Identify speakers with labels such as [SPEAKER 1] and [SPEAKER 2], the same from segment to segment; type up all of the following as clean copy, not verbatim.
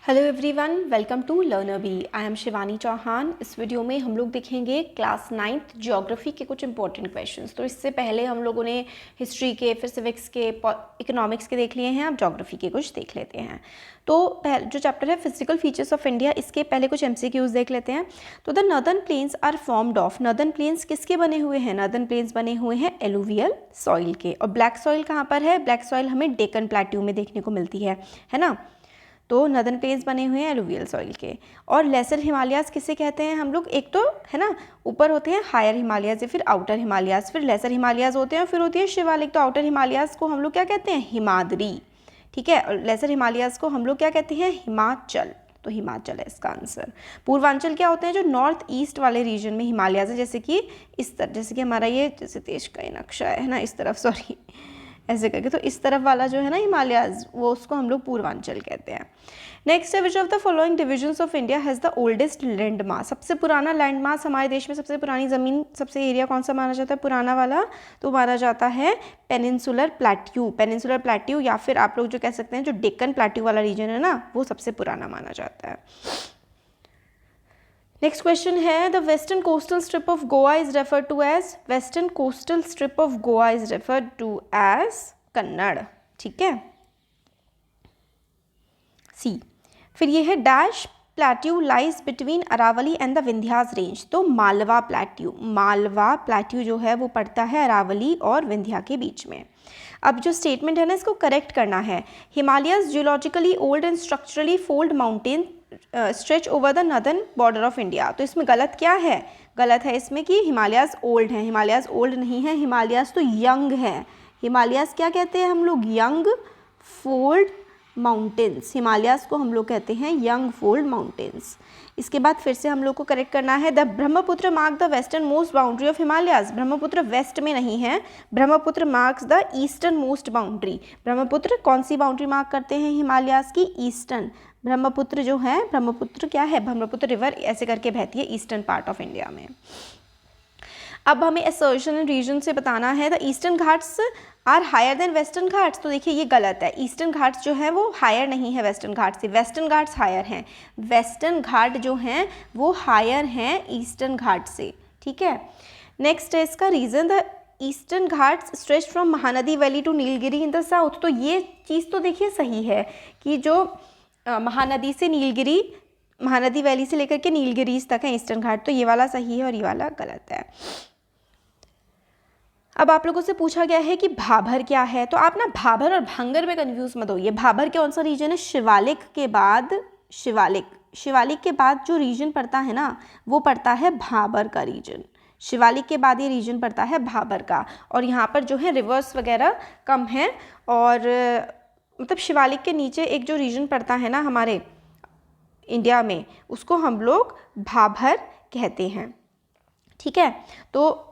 [SPEAKER 1] Hello everyone, welcome to learner be. I am Shivani Chauhan. इस video में हम लोग देखेंगे क्लास 9th ज्योग्राफी के कुछ इंपॉर्टेंट क्वेश्चंस। तो इससे पहले हम लोगों ने हिस्ट्री के, फिर सिविक्स के, इकोनॉमिक्स के देख लिए हैं। अब ज्योग्राफी के कुछ देख लेते हैं। तो जो चैप्टर है फिजिकल फीचर्स ऑफ इंडिया, इसके पहले कुछ MCQs देख लेते हैं। तो the northern plains are formed of, northern plains किसके बने हुए हैं? नॉर्दर्न प्लेन्स बने हुए हैं एलुवियल सॉइल के। और ब्लैक सॉइल कहाँ पर है? ब्लैक सॉइल हमें डेक्कन प्लेट्यू में देखने को मिलती है ना। तो नॉर्दर्न प्लेन्स बने हुए हैं एलुवियल सॉइल के। और लेसर हिमालयाज किसे कहते हैं हम लोग? एक तो है ना, ऊपर होते हैं हायर हिमालयाज या फिर आउटर हिमालयाज, फिर लेसर हिमालयाज होते हैं और फिर होती है शिवालिक। तो आउटर हिमालयाज को हम लोग क्या कहते हैं? हिमाद्री। ठीक है। और लेसर हिमालयाज को हम लोग क्या कहते हैं? हिमाचल। तो हिमाचल है इसका आंसर। पूर्वांचल क्या होते हैं? जो नॉर्थ ईस्ट वाले रीजन में हिमालयाज है, जैसे कि इस तरह, जैसे कि हमारा ये जैसे देश का ये नक्शा है ना, इस तरफ, सॉरी ऐसे करके, तो इस तरफ वाला जो है ना हिमालयाज, वो उसको हम लोग पूर्वांचल कहते हैं। नेक्स्ट है, विच of the following divisions of India has the oldest land mass? सबसे पुराना लैंड मास हमारे देश में, सबसे पुरानी ज़मीन, सबसे एरिया कौन सा माना जाता है? पुराना वाला। तो माना जाता है पेनिनसुलर प्लेट्यू। पेनिनसुलर प्लेट्यू, या फिर आप लोग जो कह सकते हैं जो डेक्कन प्लेट्यू वाला रीजन है ना, वो सबसे पुराना माना जाता है। नेक्स्ट क्वेश्चन है, the western coastal strip of Goa is referred to as? Western coastal strip of Goa is referred to as Kannada. ठीक है, सी। फिर ये है, dash plateau lies between Aravalli and the Vindhyas range? तो मालवा प्लेट्यू। मालवा प्लेट्यू जो है वो पड़ता है अरावली और विंध्या के बीच में। अब जो स्टेटमेंट है ना, इसको करेक्ट करना है। Himalayas geologically old and structurally fold mountain stretch over the northern border of India. तो इसमें गलत क्या है? गलत है इसमें कि हिमालयास ओल्ड हैं। हिमालयास ओल्ड नहीं है, हिमालयास तो यंग है। हिमालयास क्या कहते हैं हम लोग? Young fold mountains. हिमालयास को हम लोग कहते हैं यंग फोल्ड माउंटेन्स। इसके बाद फिर से हम लोग को करेक्ट करना है, the Brahmaputra mark the westernmost boundary of Himalayas. Brahmaputra west में नहीं है, Brahmaputra marks the easternmost boundary. Brahmaputra कौन सी बाउंड्री मार्क करते हैं हिमालयास की? ईस्टर्न। ब्रह्मपुत्र जो है, ब्रह्मपुत्र क्या है? ब्रह्मपुत्र रिवर ऐसे करके बहती है ईस्टर्न पार्ट ऑफ इंडिया में। अब हमें असर्शन एंड रीजन से बताना है, the Eastern Ghats are higher than Western Ghats. तो देखिए ये गलत है। ईस्टर्न घाट्स जो है वो हायर नहीं है वेस्टर्न घाट से, वेस्टर्न घाट्स हायर हैं। वेस्टर्न घाट जो हैं वो हायर हैं ईस्टर्न घाट से। ठीक है। नेक्स्ट है इसका reason, the Eastern Ghats stretch from Mahanadi valley to Nilgiri in the south. तो ये चीज़ तो देखिए सही है कि जो महानदी से नीलगिरी, महानदी वैली से लेकर के नीलगिरीज तक है ईस्टर्न घाट। तो ये वाला सही है और ये वाला गलत है। अब आप लोगों से पूछा गया है कि भाभर क्या है? तो आप ना भाभर और भांगर में कंफ्यूज मत होइए। भाभर कौन सा रीजन है? शिवालिक के बाद, शिवालिक के बाद जो रीजन पड़ता है ना, वो पड़ता है भाबर का रीजन। शिवालिक के बाद ये रीजन पड़ता है भाबर का। और यहाँ पर जो है रिवर्स वगैरह कम है। और मतलब शिवालिक के नीचे एक जो रीजन पड़ता है ना हमारे इंडिया में, उसको हम लोग भाभर कहते हैं। ठीक है। तो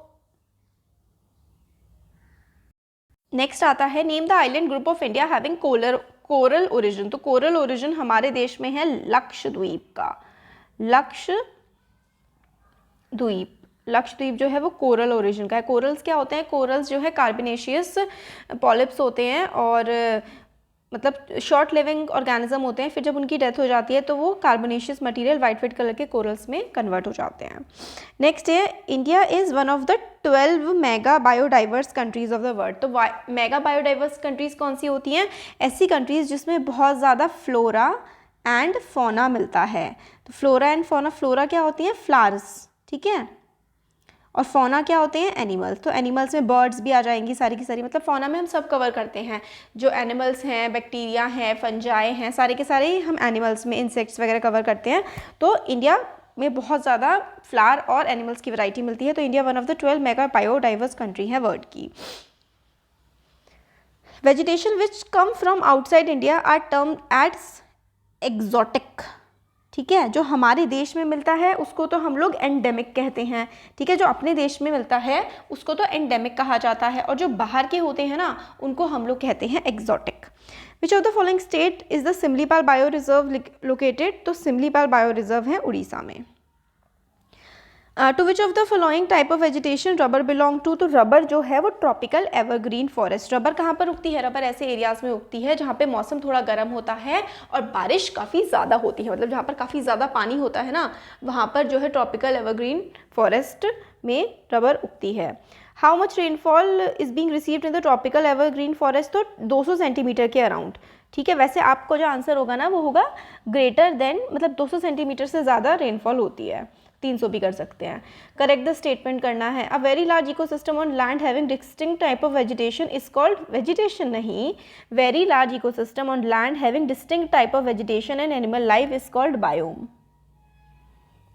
[SPEAKER 1] नेक्स्ट आता है, name the island group of India having coral origin. तो कोरल ओरिजिन हमारे देश में है लक्षद्वीप का। लक्षद्वीप जो है वो कोरल ओरिजिन का है। कोरल्स क्या होते हैं? कोरल्स जो है कार्बोनेशियस पॉलिप्स होते हैं और मतलब शॉर्ट लिविंग ऑर्गेनिज्म होते हैं। फिर जब उनकी डेथ हो जाती है तो वो कार्बोनेशियस मटेरियल वाइट कलर के कोरल्स में कन्वर्ट हो जाते हैं। नेक्स्ट है, India is one of the 12 mega biodiverse countries of the world. तो मेगा बायोडाइवर्स कंट्रीज कौन सी होती हैं? ऐसी कंट्रीज जिसमें बहुत ज़्यादा फ्लोरा एंड फौना मिलता है। तो फ्लोरा एंड फौना, फ्लोरा क्या होती हैं? फ्लावर्स। ठीक है। और फौना क्या होते हैं? एनिमल्स। तो एनिमल्स में बर्ड्स भी आ जाएंगी सारी की सारी। मतलब फौना में हम सब कवर करते हैं, जो एनिमल्स हैं, बैक्टीरिया हैं, फंजाई हैं, सारे के सारे हम एनिमल्स में इंसेक्ट्स वगैरह कवर करते हैं। तो इंडिया में बहुत ज़्यादा फ्लावर और एनिमल्स की वैरायटी मिलती है। तो India one of the 12 mega biodiverse country है वर्ल्ड की। Vegetation which come from outside India are termed as exotic. ठीक है। जो हमारे देश में मिलता है उसको तो हम लोग एंडेमिक कहते हैं। ठीक है। जो अपने देश में मिलता है उसको तो एंडेमिक कहा जाता है, और जो बाहर के होते हैं ना उनको हम लोग कहते हैं exotic. Which of the following state is the Simlipal bio reserve located? तो सिमलीपाल बायो रिजर्व है उड़ीसा में। To which of the following type of vegetation rubber belong to, तो रबर जो है वो ट्रॉपिकल एवरग्रीन फॉरेस्ट। रबर कहाँ पर उगती है? रबर ऐसे एरियाज में उगती है जहाँ पे मौसम थोड़ा गर्म होता है और बारिश काफ़ी ज़्यादा होती है, मतलब जहाँ पर काफ़ी ज़्यादा पानी होता है ना, वहाँ पर जो है ट्रॉपिकल एवरग्रीन फॉरेस्ट में रबर उगती है। How much rainfall is being received in the tropical evergreen forest, तो 200 सेंटीमीटर के अराउंड, ठीक है। वैसे आपको जो आंसर होगा ना वो होगा ग्रेटर देन, मतलब 200 सेंटीमीटर से ज़्यादा रेनफॉल होती है, 300 भी कर सकते हैं। करेक्ट द स्टेटमेंट करना है। A very large ecosystem on land having distinct type of vegetation is called, vegetation नहीं, very large ecosystem on land having distinct type of vegetation and animal life is called biome,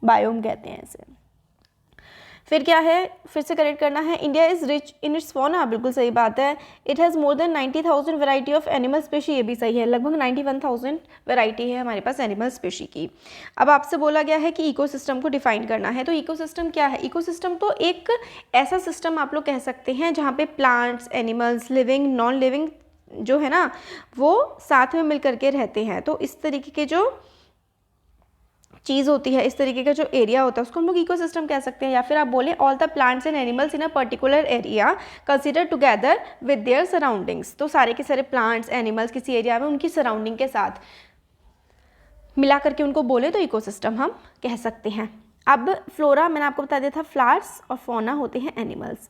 [SPEAKER 1] biome कहते हैं इसे। फिर क्या है, फिर से correct करना है। India is rich in its fauna, बिल्कुल सही बात है। It has more than 90,000 variety of animal species, ये भी सही है, लगभग 91,000 वैरायटी है हमारे पास एनिमल स्पेशी की। अब आपसे बोला गया है कि इकोसिस्टम को डिफाइन करना है, तो इकोसिस्टम क्या है? इकोसिस्टम तो एक ऐसा सिस्टम आप लोग कह सकते हैं जहाँ पे plants, animals, living, non living जो है ना वो साथ में मिल करके रहते हैं। तो इस तरीके के जो चीज़ होती है, इस तरीके का जो एरिया होता है उसको हम लोग इकोसिस्टम कह सकते हैं। या फिर आप बोलें all the plants and animals in a particular area consider together with their surroundings, तो सारे के सारे प्लांट्स, एनिमल्स किसी एरिया में उनकी सराउंडिंग के साथ मिला करके उनको बोले तो इकोसिस्टम हम कह सकते हैं। अब फ्लोरा मैंने आपको बता दिया था, फ्लावर्स, और फौना होते हैं एनिमल्स।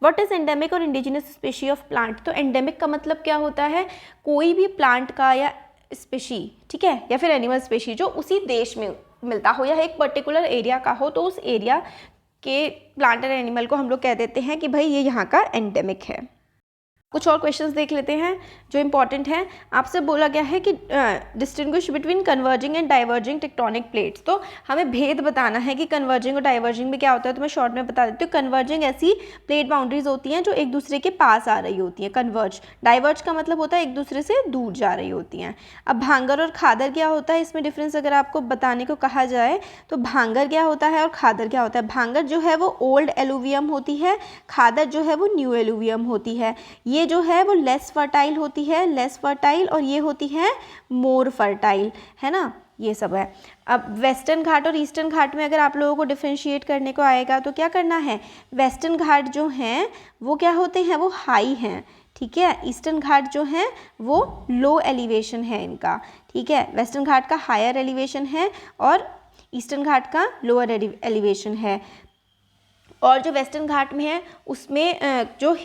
[SPEAKER 1] व्हाट इज एंडेमिक और इंडिजिनस स्पेशी ऑफ प्लांट, तो एंडेमिक का मतलब क्या होता है? कोई भी प्लांट का या स्पेशी, ठीक है, या फिर एनिमल स्पेशी जो उसी देश में मिलता हो या एक पर्टिकुलर एरिया का हो, तो उस एरिया के प्लांट एंड एनिमल को हम लोग कह देते हैं कि भाई ये यहाँ का एंडेमिक है। कुछ और क्वेश्चंस देख लेते हैं जो इंपॉर्टेंट हैं। आपसे बोला गया है कि distinguish between converging and diverging tectonic plates, तो हमें भेद बताना है कि कन्वर्जिंग और डाइवर्जिंग में क्या होता है। तो मैं शॉर्ट में बता देती हूँ। कन्वर्जिंग ऐसी प्लेट बाउंड्रीज होती हैं जो एक दूसरे के पास आ रही होती हैं, कन्वर्ज। डाइवर्ज का मतलब होता है एक दूसरे से दूर जा रही होती हैं। अब भांगर और खादर क्या होता है, इसमें डिफरेंस अगर आपको बताने को कहा जाए तो भांगर क्या होता है और खादर क्या होता है। भांगर जो है वो ओल्ड एलुवियम होती है, खादर जो है वो न्यू एलुवियम होती है। ये जो है वो लेस फर्टाइल होती है, लेस फर्टाइल, और ये होती है मोर फर्टाइल, है ना, ये सब है। अब वेस्टर्न घाट और ईस्टर्न घाट में अगर आप लोगों को डिफ्रेंशिएट करने को आएगा तो क्या करना है, वेस्टर्न घाट जो हैं वो क्या होते हैं, वो हाई हैं, ठीक है। ईस्टर्न घाट जो हैं वो लो एलिवेशन है इनका, ठीक है। वेस्टर्न घाट का हायर एलिवेशन है और ईस्टर्न घाट का लोअर एलिवेशन है। और जो वेस्टर्न घाट में है उसमें जो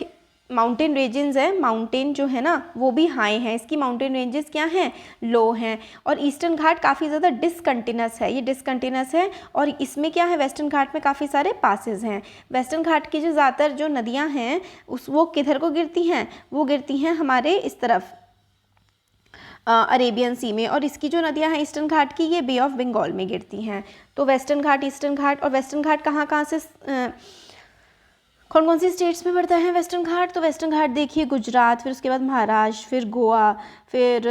[SPEAKER 1] माउंटेन रेंजेस है, माउंटेन जो है ना वो भी हाई हैं, इसकी माउंटेन रेंजेस क्या हैं, लो हैं। और ईस्टर्न घाट काफ़ी ज़्यादा डिसकंटिन्यूस है, ये डिसकंटिन्यूस है, और इसमें क्या है, वेस्टर्न घाट में काफ़ी सारे पासेस हैं। वेस्टर्न घाट की जो ज़्यादातर जो नदियाँ हैं वो किधर को गिरती हैं, वो गिरती हैं हमारे इस तरफ अरेबियन सी में, और इसकी जो नदियाँ हैं ईस्टर्न घाट की ये बे ऑफ बंगाल में गिरती हैं। तो वेस्टर्न घाट, ईस्टर्न घाट, और वेस्टर्न घाट कहाँ कहाँ से कौन कौन सी स्टेट्स में पड़ता है वेस्टर्न घाट, तो वेस्टर्न घाट देखिए गुजरात, फिर उसके बाद महाराष्ट्र, फिर गोवा, फिर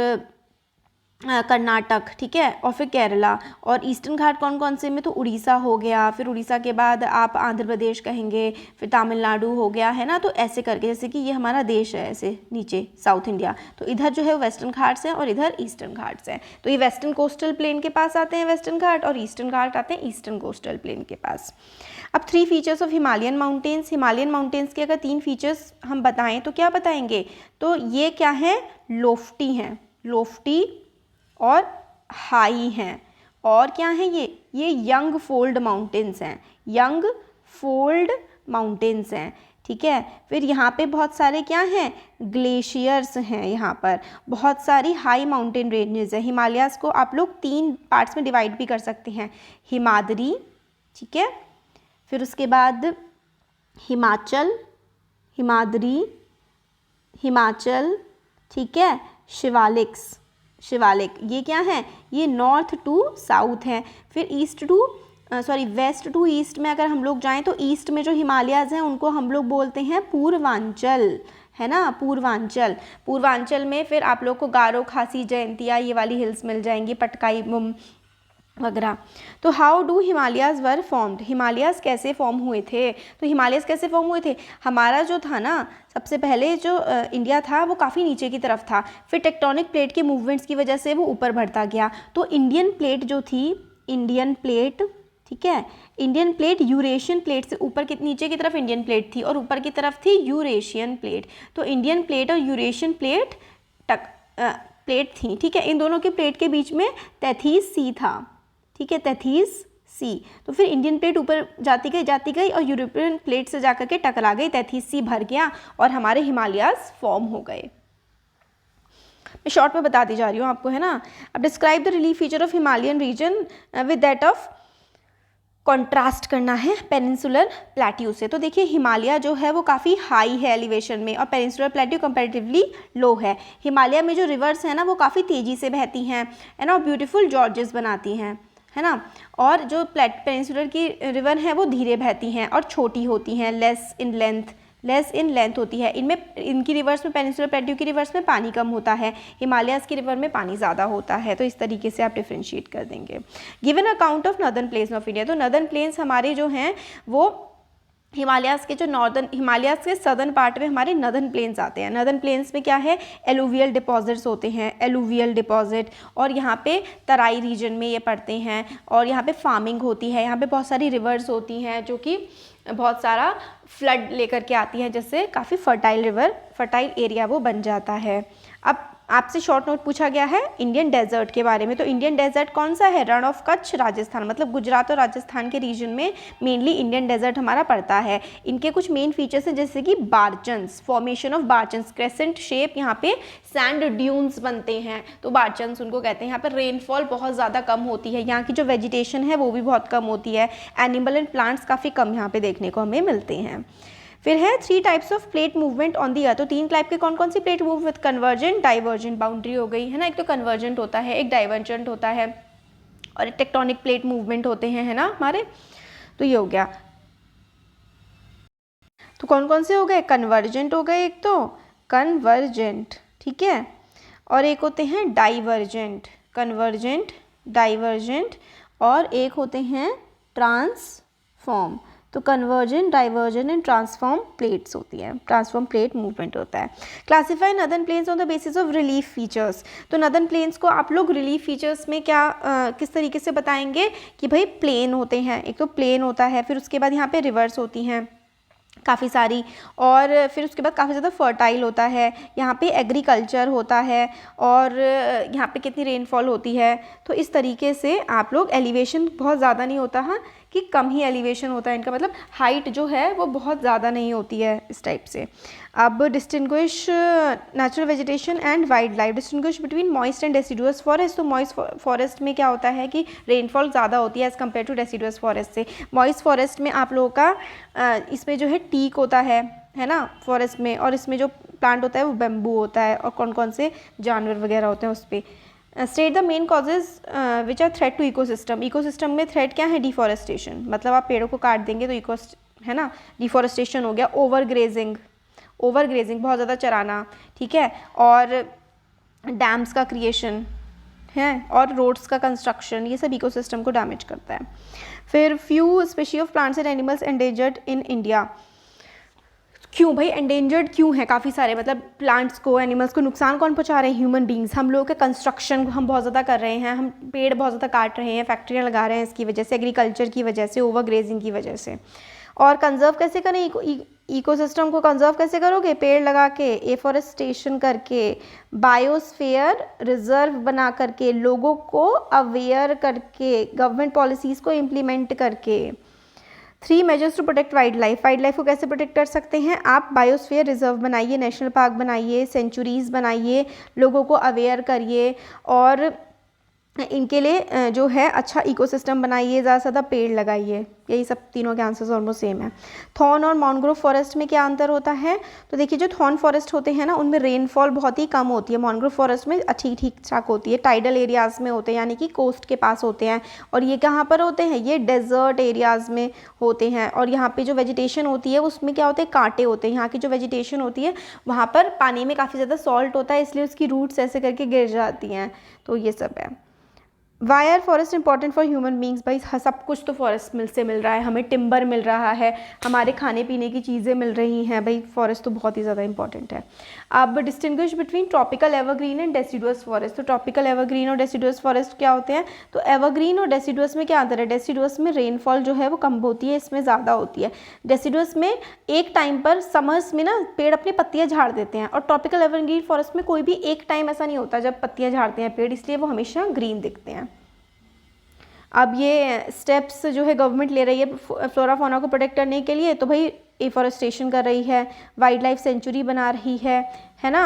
[SPEAKER 1] कर्नाटक, ठीक है, और फिर केरला। और ईस्टर्न घाट कौन कौन से में, तो उड़ीसा हो गया, फिर उड़ीसा के बाद आप आंध्र प्रदेश कहेंगे, फिर तमिलनाडु हो गया, है ना। तो ऐसे करके, जैसे कि ये हमारा देश है ऐसे नीचे साउथ इंडिया, तो इधर जो है वेस्टर्न घाट्स हैं और इधर ईस्टर्न घाट्स हैं। तो ये वेस्टर्न कोस्टल प्लेन के पास आते हैं वेस्टर्न घाट, और ईस्टर्न घाट आते हैं ईस्टर्न कोस्टल प्लेन के पास। अब 3 features of Himalayan mountains, Himalayan mountains के अगर 3 फीचर्स हम बताएं तो क्या बताएंगे, तो ये क्या है, लोफ्टी हैं, लोफ्टी और हाई हैं, और क्या हैं ये यंग फोल्ड माउंटेन्स हैं, यंग फोल्ड माउंटेन्स हैं, ठीक है। फिर यहाँ पे बहुत सारे क्या हैं, ग्लेशियर्स हैं, यहाँ पर बहुत सारी हाई माउंटेन रेंजेस हैं। हिमालयाज़ को आप लोग 3 पार्ट्स में डिवाइड भी कर सकते हैं, हिमाद्री, ठीक है, फिर उसके बाद हिमाचल, हिमाद्री, हिमाचल, ठीक है, शिवालिक्स, शिवालिक, ये क्या है, ये नॉर्थ टू साउथ है। फिर वेस्ट टू ईस्ट में अगर हम लोग जाएं तो ईस्ट में जो हिमालयाज़ हैं उनको हम लोग बोलते हैं पूर्वांचल, है ना, पूर्वांचल। पूर्वांचल में फिर आप लोग को गारो, खासी, जयंतिया ये वाली हिल्स मिल जाएंगी, पटकाई वगैरह। तो how do Himalayas were formed, Himalayas कैसे फॉर्म हुए थे, तो हिमालयाज़ कैसे फॉर्म हुए थे, हमारा जो था ना सबसे पहले जो इंडिया था वो काफ़ी नीचे की तरफ था, फिर टेक्टोनिक प्लेट के मूवमेंट्स की वजह से वो ऊपर बढ़ता गया। तो इंडियन प्लेट जो थी, इंडियन प्लेट, ठीक है। इंडियन प्लेट यूरेशियन प्लेट से ऊपर की नीचे की तरफ इंडियन प्लेट थी और ऊपर की तरफ थी यूरेशियन प्लेट। तो इंडियन प्लेट और यूरेशियन प्लेट प्लेट थी, ठीक है। इन दोनों के प्लेट के बीच में तैथीस सी था, ठीक है, तैथीस सी। तो फिर इंडियन प्लेट ऊपर जाती गई और यूरोपियन प्लेट से जाकर के टकरा गई, तैथीस सी भर गया और हमारे हिमालयाज फॉर्म हो गए। मैं शॉर्ट में बता दी जा रही हूँ आपको, है ना। अब describe the relief feature of Himalayan region with that of, contrast करना है पेनिनसुलर प्लेट्यू से। तो देखिए हिमालय जो है वो काफ़ी हाई है एलिवेशन में और पेनिनसुलर प्लेट्यू कंपैरेटिवली लो है। हिमालय में जो रिवर्स है ना वो काफ़ी तेज़ी से बहती हैं, है ना, ब्यूटीफुल जॉर्जेस बनाती हैं, है ना। और जो पेनिनसुलर की रिवर है वो धीरे बहती हैं और छोटी होती हैं, लेस इन लेंथ होती है। इनमें इनकी रिवर्स में, पेनिनसुलर प्लेट्यू की रिवर्स में पानी कम होता है, हिमालयाज़ की रिवर में पानी ज़्यादा होता है। तो इस तरीके से आप डिफ्रेंशिएट कर देंगे। Given account of northern planes of India, तो नॉर्दर्न प्लेन्स हमारे जो हैं वो हिमालयाज़ के जो हिमालयाज़ के सदर्न पार्ट में हमारे नॉर्दर्न प्लेन्स आते हैं। नॉर्दर्न प्लेन्स में क्या है, एलुवियल डिपॉजिट्स होते हैं, एलुवियल डिपॉजिट, और यहाँ पे तराई रीजन में ये पड़ते हैं और यहाँ पे फार्मिंग होती है। यहाँ पे बहुत सारी रिवर्स होती हैं जो कि बहुत सारा फ्लड लेकर के आती हैं, जिससे काफ़ी फर्टाइल एरिया वो बन जाता है। अब आपसे शॉर्ट नोट पूछा गया है इंडियन डेजर्ट के बारे में। तो इंडियन डेजर्ट कौन सा है, रण ऑफ कच्छ राजस्थान, मतलब गुजरात और राजस्थान के रीजन में मेनली इंडियन डेजर्ट हमारा पड़ता है। इनके कुछ मेन फीचर्स हैं जैसे कि बार्चन्स, फॉर्मेशन ऑफ बार्चन्स, क्रेसेंट शेप, यहाँ पे सैंड ड्यून्स बनते हैं, तो बार्चन्स उनको कहते हैं। यहाँ पर रेनफॉल बहुत ज़्यादा कम होती है, यहाँ की जो वेजिटेशन है वो भी बहुत कम होती है, एनिमल एंड प्लांट्स काफ़ी कम यहाँ पे देखने को हमें मिलते हैं। फिर है 3 types of plate movement on the earth. तो 3 टाइप के कौन कौन सी plate move with convergent, divergent, boundary हो गई, है ना। एक तो कन्वर्जेंट होता है, एक डाइवर्जेंट होता है और एक टेक्टोनिक प्लेट मूवमेंट होते हैं, है ना हमारे। तो ये हो गया। तो कौन कौन से हो गए, कन्वर्जेंट हो गए, एक तो कन्वर्जेंट, ठीक है, और एक होते हैं डाइवर्जेंट, कन्वर्जेंट, डाइवर्जेंट, और एक होते हैं ट्रांसफॉर्म। तो convergent, divergent and transform plates होती है, ट्रांसफॉर्म प्लेट मूवमेंट होता है। Classify northern plains on the basis of relief features. तो नॉर्दर्न प्लेन्स को आप लोग रिलीफ फीचर्स में क्या किस तरीके से बताएंगे कि भाई प्लेन होते हैं, एक तो प्लेन होता है, फिर उसके बाद यहाँ पे रिवर्स होती हैं काफ़ी सारी, और फिर उसके बाद काफ़ी ज़्यादा फर्टाइल होता है, यहाँ पे एग्रीकल्चर होता है, और यहाँ पे कितनी रेनफॉल होती है। तो इस तरीके से आप लोग एलिवेशन बहुत ज़्यादा नहीं होता है कि कम ही एलिवेशन होता है इनका, मतलब हाइट जो है वो बहुत ज़्यादा नहीं होती है इस टाइप से। अब distinguish natural vegetation and wild life, distinguish between moist and deciduous forest. तो मॉइस्ट फॉरेस्ट में क्या होता है कि रेनफॉल ज़्यादा होती है as compare to deciduous forest से। मॉइस्ट फॉरेस्ट में आप लोगों का इसमें जो है टीक होता है ना फॉरेस्ट में, और इसमें जो प्लांट होता है वो बेम्बू होता है, और कौन कौन से जानवर वगैरह होते हैं उस पर। State the main causes which are threat to ecosystem. Ecosystem में थ्रेट क्या है, डिफॉरेस्टेशन, मतलब आप पेड़ों को काट देंगे तो है ना, डिफॉरेस्टेशन हो गया। ओवर ग्रेजिंग बहुत ज़्यादा चराना, ठीक है, और डैम्स का क्रिएशन है, और रोड्स का कंस्ट्रक्शन, ये सब इकोसिस्टम को डैमेज करता है। फिर few species of plants and animals endangered in India. क्यों भाई एंडेंजर्ड क्यों है, काफ़ी सारे, मतलब प्लांट्स को, एनिमल्स को नुकसान कौन पहुंचा रहे हैं, ह्यूमन बींग्स। हम लोगों के कंस्ट्रक्शन हम बहुत ज़्यादा कर रहे हैं, हम पेड़ बहुत ज़्यादा काट रहे हैं, फैक्ट्रियाँ लगा रहे हैं, इसकी वजह से, एग्रीकल्चर की वजह से, ओवर ग्रेजिंग की वजह से। और कंजर्व कैसे करें इकोसिस्टम को, कंजर्व कैसे करोगे, पेड़ लगा के, एफॉरेस्टेशन करके, बायोस्फीयर रिजर्व बना करके, लोगों को अवेयर करके, गवर्नमेंट पॉलिसीज़ को इम्प्लीमेंट करके। 3 measures to protect wild life. Wild life को कैसे प्रोटेक्ट कर सकते हैं आप, बायोस्फीयर रिजर्व बनाइए, नेशनल पार्क बनाइए, सेंचुरीज़ बनाइए, लोगों को अवेयर करिए, और इनके लिए जो है अच्छा इकोसिस्टम बनाइए, ज़्यादा से ज़्यादा पेड़ लगाइए। यही सब तीनों के आंसर्स ऑलमोस्ट सेम है। थॉर्न और मैंग्रोव फॉरेस्ट में क्या अंतर होता है, तो देखिए जो थॉर्न फॉरेस्ट होते हैं ना उनमें रेनफॉल बहुत ही कम होती है, मैंग्रोव फॉरेस्ट में अच्छी ठीक ठाक होती है, टाइडल एरियाज़ में होते हैं, यानी कि कोस्ट के पास होते हैं। और ये कहाँ पर होते हैं, ये डेजर्ट एरियाज़ में होते हैं। और यहाँ पे जो वेजिटेशन होती है उसमें क्या होते हैं, कांटे होते हैं। यहाँ की जो वेजिटेशन होती है वहाँ पर पानी में काफ़ी ज़्यादा सॉल्ट होता है, इसलिए उसकी रूट्स ऐसे करके गिर जाती हैं। तो ये सब है। Why are forest important for human beings? भाई सब कुछ तो फॉरेस्ट से मिल रहा है, हमें टिम्बर मिल रहा है, हमारे खाने पीने की चीज़ें मिल रही हैं, भाई फॉरेस्ट तो बहुत ही ज़्यादा इंपॉर्टेंट है। अब distinguish between tropical evergreen and deciduous forest. तो ट्रॉपिकल एवरग्रीन और डेसिडुअस फॉरेस्ट क्या होते हैं? तो एवरग्रीन और डेसिडुअस में क्या अंतर है? डेसिडुअस में रेनफॉल जो है वो कम होती है, इसमें ज़्यादा होती है। डेसिडुअस में एक टाइम पर समर्स में ना पेड़ अपनी पत्तियाँ झाड़ देते हैं, और ट्रॉपिकल एवरग्रीन फॉरेस्ट में कोई भी एक टाइम ऐसा नहीं होता जब पत्तियाँ झाड़ते हैं पेड़, इसलिए वो हमेशा ग्रीन दिखते हैं। अब ये स्टेप्स जो है गवर्नमेंट ले रही है फ्लोरा फौना को प्रोटेक्ट करने के लिए, तो भाई एफॉरेस्टेशन कर रही है, वाइल्ड लाइफ सेंचुरी बना रही है ना।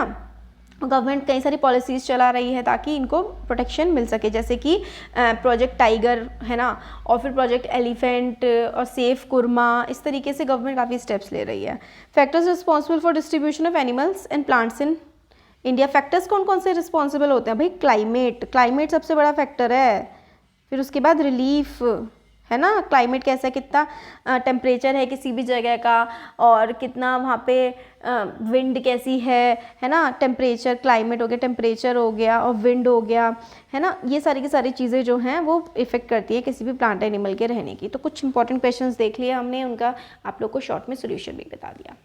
[SPEAKER 1] गवर्नमेंट कई सारी पॉलिसीज़ चला रही है ताकि इनको प्रोटेक्शन मिल सके, जैसे कि प्रोजेक्ट टाइगर है ना, और फिर प्रोजेक्ट एलिफेंट और सेफ कुरमा। इस तरीके से गवर्नमेंट काफ़ी स्टेप्स ले रही है। Factors responsible for distribution of animals and plants in India. Factors कौन कौन से रिस्पॉन्सिबल होते हैं? भाई क्लाइमेट सबसे बड़ा फैक्टर है, फिर उसके बाद रिलीफ है ना, क्लाइमेट कैसा है, कितना टेम्परेचर है किसी भी जगह का, और कितना वहाँ पे विंड कैसी है ना। टेम्परेचर, क्लाइमेट हो गया, टेम्परेचर हो गया और विंड हो गया, है ना। ये सारी की सारी चीज़ें जो हैं वो इफ़ेक्ट करती हैं किसी भी प्लांट एनिमल के रहने की। तो कुछ इंपॉर्टेंट क्वेश्चंस देख लिए हमने, उनका आप लोग को शॉर्ट में सोल्यूशन भी बता दिया।